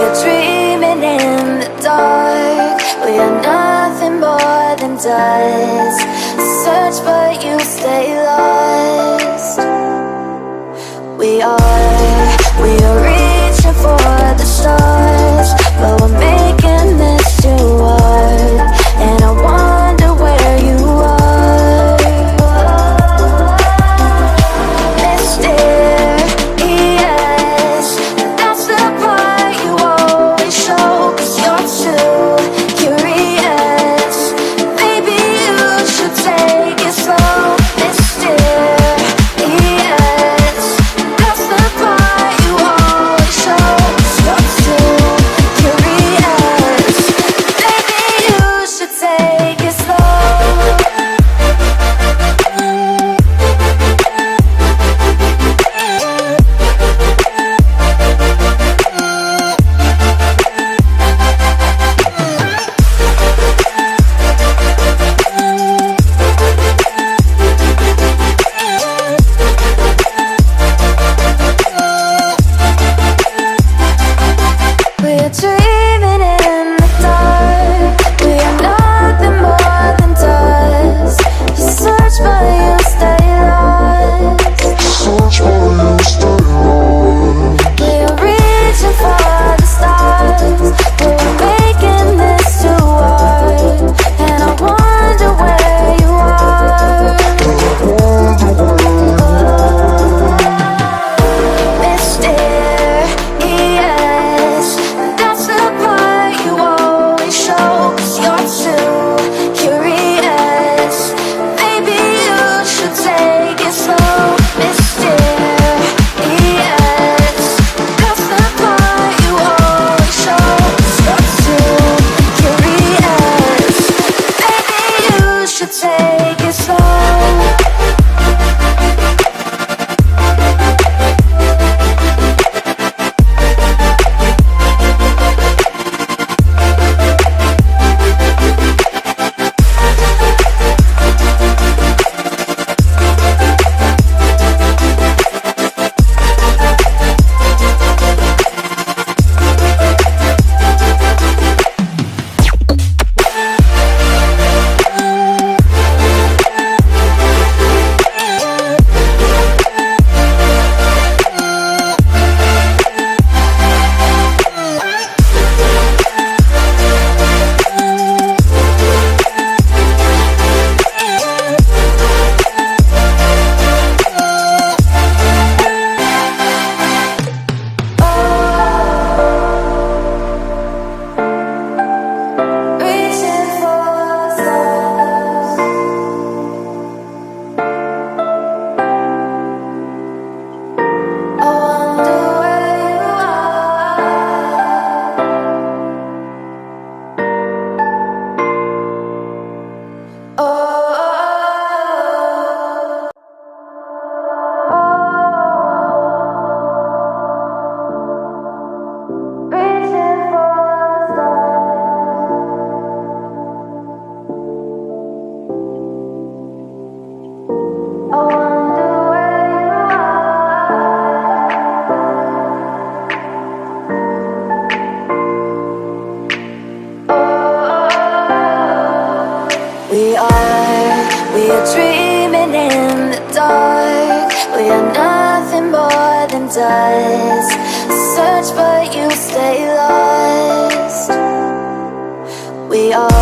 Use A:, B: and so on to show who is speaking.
A: are dreaming in the dark. We are nothing more than dust. Search but you stay lost. We are reaching for the stars, but we're making this too hard. And I wonder where you are. Mysterious, that's the part you always show. 'Cause you're too curious. Maybe you should take it slow. Mysterious, that's the part you always show. 'Cause you're too curious. Maybe you should take it slow. We're dreaming in the dark. We are nothing more than dust. You search but you stay lost. We are reaching for the stars, but we're making this too hard. And I wonder where you are. Mysterious, that's the part you always show. 'Cause you're too curious. Maybe you should take it slow. Mysterious, that's the part you always show. 'Cause you're too curious. Maybe you should take it slow. Reaching for stars. I wonder where you are. Reaching for stars. I wonder where you are. We are dreaming in the dark. We are nothing more than dust. Search but you stay lost. We are